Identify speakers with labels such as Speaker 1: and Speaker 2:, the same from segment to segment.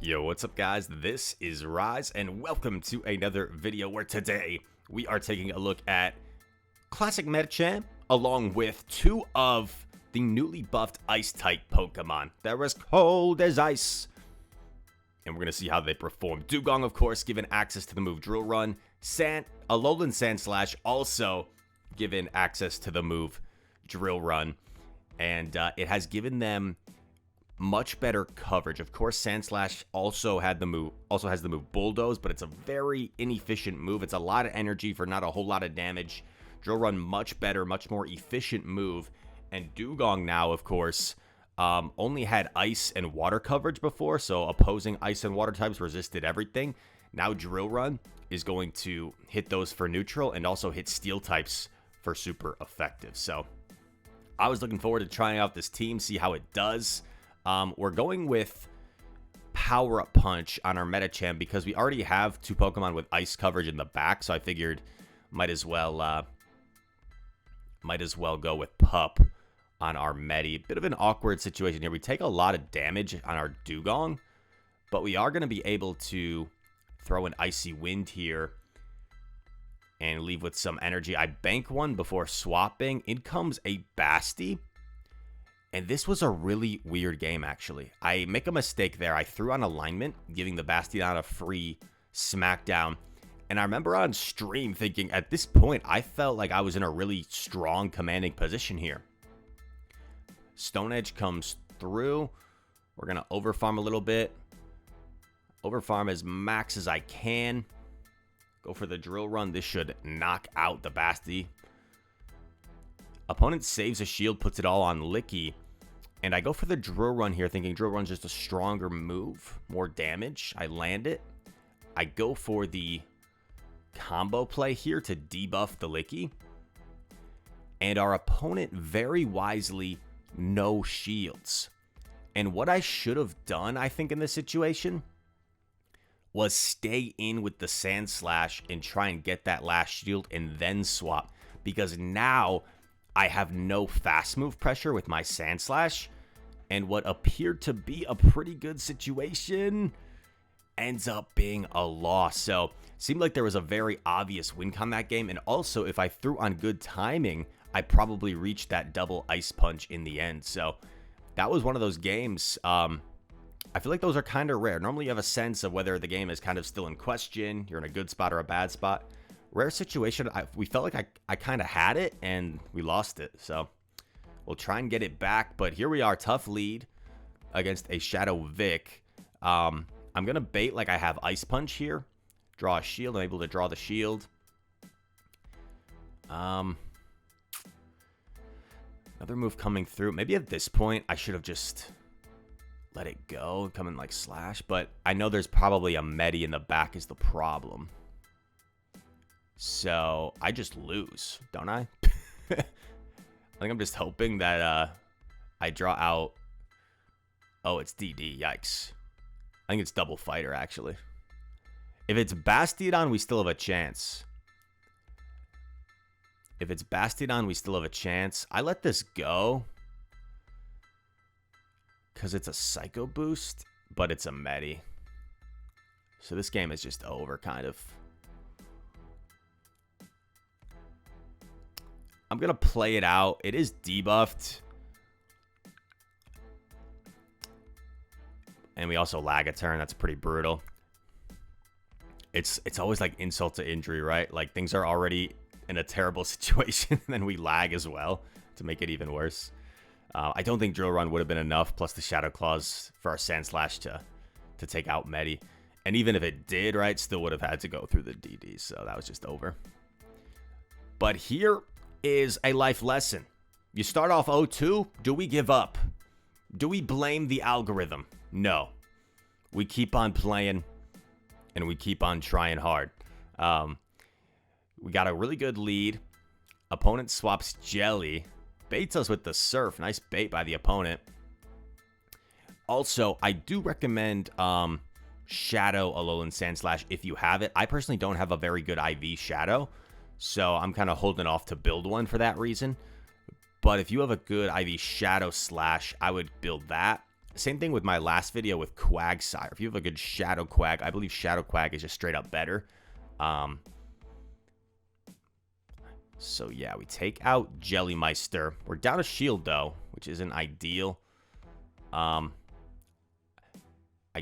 Speaker 1: Yo, what's up guys? This is Rise and welcome to another video where today we are taking a look at Classic Metachamp along with two of the newly buffed Ice-type Pokemon. They're as cold as ice. And we're going to see how they perform. Dewgong, of course, given access to the move Drill Run. Alolan Sandslash also given access to the move Drill Run. And it has given them much better coverage. Of course, Sandslash also has the move Bulldoze, but it's a very inefficient move. It's a lot of energy for not a whole lot of damage. Drill Run, much better, much more efficient move. And Dewgong now, of course, only had ice and water coverage before, so opposing ice and water types resisted everything. Now Drill Run is going to hit those for neutral and also hit steel types for super effective. So I was looking forward to trying out this team, see how it does. We're going with Power Up Punch on our Metachamp because we already have two Pokemon with ice coverage in the back, so I figured might as well go with Pup on our Medi. Bit of an awkward situation here. We take a lot of damage on our Dewgong, but we are going to be able to throw an Icy Wind here and leave with some energy. I bank one before swapping. In comes a Basti. And this was a really weird game, actually. I make a mistake there. I threw on alignment, giving the Bastiodon a free smackdown. And I remember on stream thinking, at this point, I felt like I was in a really strong commanding position here. Stone Edge comes through. We're going to overfarm a little bit. Overfarm as max as I can. Go for the Drill Run. This should knock out the Basti. Opponent saves a shield, puts it all on Licky. And I go for the Drill Run here, thinking Drill Run's just a stronger move, more damage. I land it. I go for the combo play here to debuff the Licky. And our opponent very wisely no shields. And what I should have done, I think, in this situation was stay in with the Sandslash and try and get that last shield and then swap. Because now I have no fast move pressure with my Sandslash, and what appeared to be a pretty good situation ends up being a loss. So, seemed like there was a very obvious win con that game, and also if I threw on good timing, I probably reached that double Ice Punch in the end. So, that was one of those games. I feel like those are kind of rare. Normally you have a sense of whether the game is kind of still in question, you're in a good spot or a bad spot. Rare situation, we felt like I kind of had it, and we lost it. So, we'll try and get it back. But here we are, tough lead against a Shadow Vic. I'm going to bait like I have Ice Punch here. Draw a shield. I'm able to draw the shield. Another move coming through. Maybe at this point, I should have just let it go, come in like Slash. But I know there's probably a Medi in the back is the problem. So, I just lose, don't I? I think I'm just hoping that I draw out... Oh, it's DD. Yikes. I think it's Double Fighter, actually. If it's Bastiodon, we still have a chance. If it's Bastiodon, we still have a chance. I let this go because it's a Psycho Boost, but it's a Medi. So this game is just over, kind of. I'm going to play it out. It is debuffed. And we also lag a turn. That's pretty brutal. It's always like insult to injury, right? Like things are already in a terrible situation, and then we lag as well to make it even worse. I don't think Drill Run would have been enough, plus the Shadow Claws for our Sandslash to take out Medi. And even if it did, right, still would have had to go through the DD. So that was just over. But here is a life lesson. You start off 0-2. Do we give up? Do we blame the algorithm? No. We keep on playing, and we keep on trying hard. We got a really good lead. Opponent swaps Jelly. Baits us with the Surf. Nice bait by the opponent. Also, I do recommend Shadow Alolan Sandslash if you have it. I personally don't have a very good IV Shadow, so I'm kind of holding off to build one for that reason. But if you have a good IV Shadow Slash, I would build that. Same thing with my last video with Quagsire. If you have a good Shadow Quag, I believe Shadow Quag is just straight up better. So yeah, we take out Jellymeister. We're down a shield though, which isn't ideal. I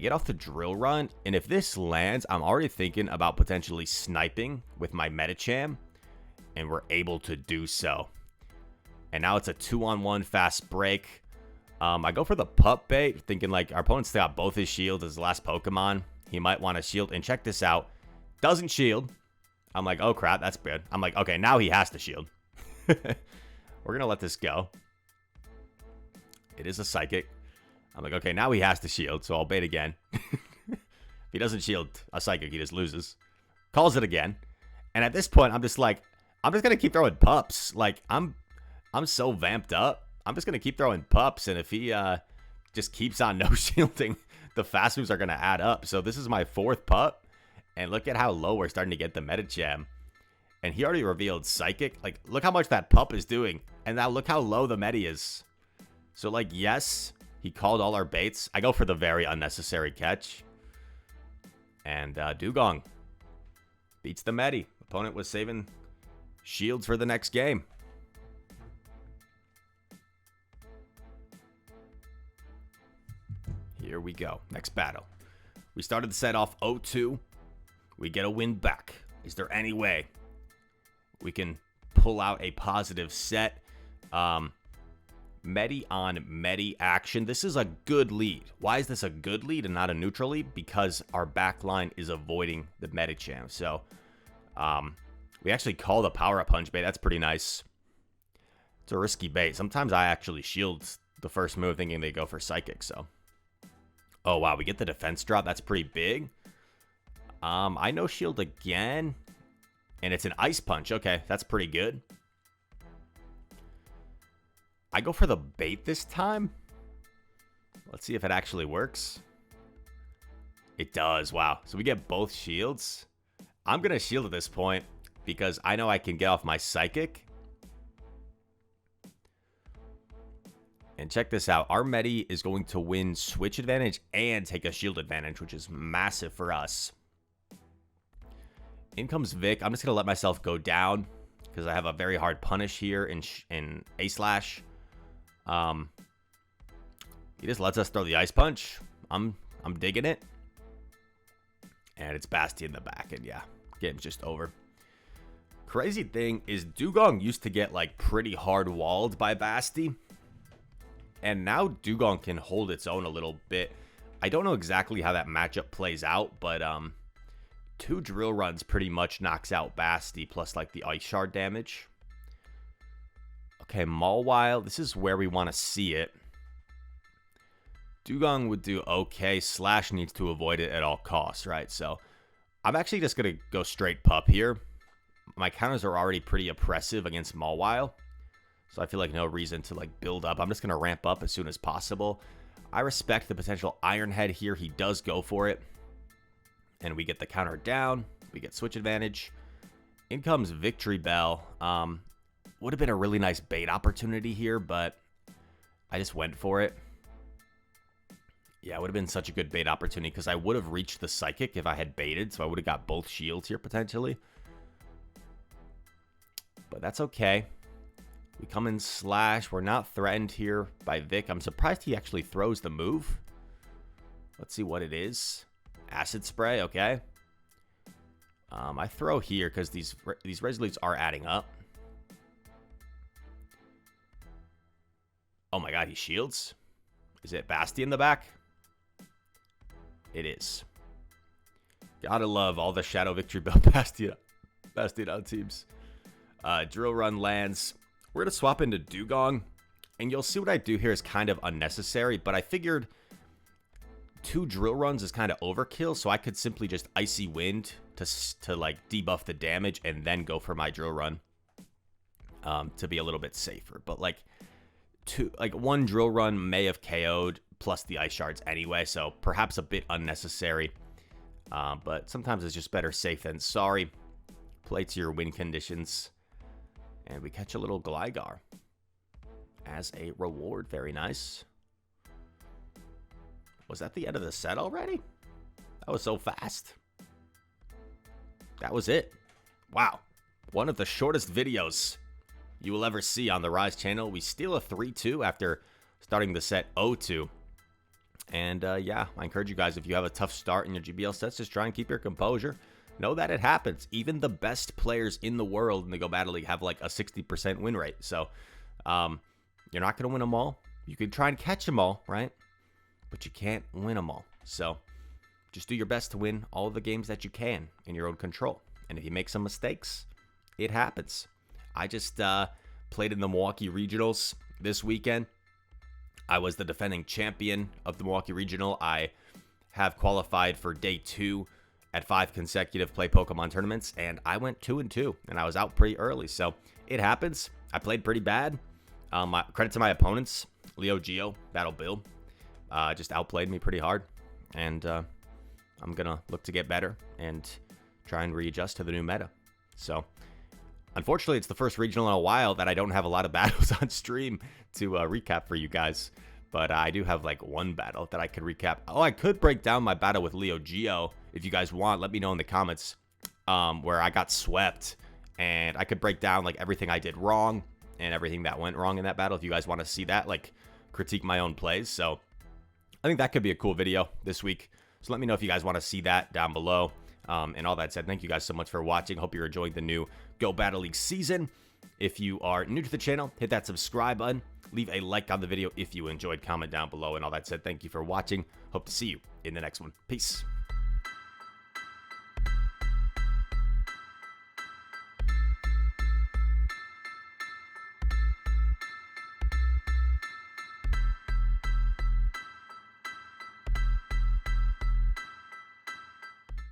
Speaker 1: get off the drill run, and if this lands, I'm already thinking about potentially sniping with my Medicham, and we're able to do so. And now it's a 2-on-1 fast break. I go for the pup bait, thinking like our opponent's still got both his shields as the last Pokemon. He might want to shield, and check this out. Doesn't shield. I'm like, oh crap, that's good. I'm like, okay, now he has to shield. We're going to let this go. It is a Psychic. I'm like, okay, now he has to shield, so I'll bait again. If he doesn't shield a Psychic, he just loses. Calls it again. And at this point, I'm just like, I'm just going to keep throwing pups. Like, I'm so vamped up. I'm just going to keep throwing pups, and if he just keeps on no shielding, the fast moves are going to add up. So this is my 4th pup, and look at how low we're starting to get the Medicham. And he already revealed Psychic. Like, look how much that pup is doing, and now look how low the Medi is. So, like, yes, he called all our baits. I go for the very unnecessary catch. And Dewgong beats the Medi. Opponent was saving shields for the next game. Here we go. Next battle. We started the set off 0-2. We get a win back. Is there any way we can pull out a positive set? Medi on Medi action. This is a good lead. Why is this a good lead and not a neutral lead? Because our back line is avoiding the Medicham. So we actually call the power-up punch bait. That's pretty nice. It's a risky bait. Sometimes I actually shield the first move thinking they go for Psychic, so... Oh, wow, we get the defense drop. That's pretty big. I no shield again. And it's an ice punch. Okay, that's pretty good. I go for the bait this time. Let's see if it actually works. It does. Wow. So we get both shields. I'm going to shield at this point because I know I can get off my Psychic. And check this out. Our Medi is going to win switch advantage and take a shield advantage, which is massive for us. In comes Vic. I'm just going to let myself go down because I have a very hard punish here in A-Slash. He just lets us throw the ice punch. I'm digging it. And it's Basti in the back. And yeah, game's just over. Crazy thing is Dewgong used to get like pretty hard walled by Basti. And now Dewgong can hold its own a little bit. I don't know exactly how that matchup plays out, but 2 drill runs pretty much knocks out Basti plus like the ice shard damage. Okay, Mawile. This is where we want to see it. Dewgong would do okay. Slash needs to avoid it at all costs, right? So I'm actually just going to go straight pup here. My counters are already pretty oppressive against Mawile. So I feel like no reason to like build up. I'm just going to ramp up as soon as possible. I respect the potential Iron Head here. He does go for it. And we get the counter down. We get switch advantage. In comes Victory Bell. Would have been a really nice bait opportunity here, but I just went for it. Yeah, it would have been such a good bait opportunity because I would have reached the Psychic if I had baited. So I would have got both shields here potentially. But that's okay. We come in Slash. We're not threatened here by Vic. I'm surprised he actually throws the move. Let's see what it is. Acid Spray, okay. I throw here because these Resolutes are adding up. Oh my god, he shields. Is it Basti in the back? It is. Gotta love all the Shadow Victory Bell Bastion teams. Drill Run lands. We're going to swap into Dewgong. And you'll see what I do here is kind of unnecessary. But I figured 2 drill runs is kind of overkill. So I could simply just Icy Wind to like debuff the damage. And then go for my drill run. To be a little bit safer. But like 1 drill run may have KO'd. Plus the ice shards anyway. So perhaps a bit unnecessary. But sometimes it's just better safe than sorry. Play to your win conditions. And we catch a little Gligar as a reward. Very nice. Was that the end of the set already? That was so fast. That was it. Wow. One of the shortest videos you will ever see on the Rise channel. We steal a 3-2 after starting the set 0-2. And yeah, I encourage you guys, if you have a tough start in your GBL sets, just try and keep your composure. Know that it happens. Even the best players in the world in the Go Battle League have like a 60% win rate. So you're not going to win them all. You can try and catch them all, right? But you can't win them all. So just do your best to win all the games that you can in your own control. And if you make some mistakes, it happens. I just played in the Milwaukee Regionals this weekend. I was the defending champion of the Milwaukee Regional. I have qualified for day 2 at 5 consecutive Play Pokemon tournaments, and I went 2-2, and I was out pretty early. So it happens. I played pretty bad. Credit to my opponents. Leo Geo, Battle Bill, just outplayed me pretty hard. And I'm going to look to get better and try and readjust to the new meta. So unfortunately, it's the first regional in a while that I don't have a lot of battles on stream to recap for you guys. But I do have like one battle that I could recap. Oh, I could break down my battle with Leo Geo if you guys want. Let me know in the comments where I got swept. And I could break down like everything I did wrong and everything that went wrong in that battle. If you guys want to see that, like critique my own plays. So I think that could be a cool video this week. So let me know if you guys want to see that down below. And all that said, thank you guys so much for watching. Hope you're enjoying the new Go Battle League season. If you are new to the channel, hit that subscribe button. Leave a like on the video if you enjoyed. Comment down below. And all that said, thank you for watching. Hope to see you in the next one. Peace.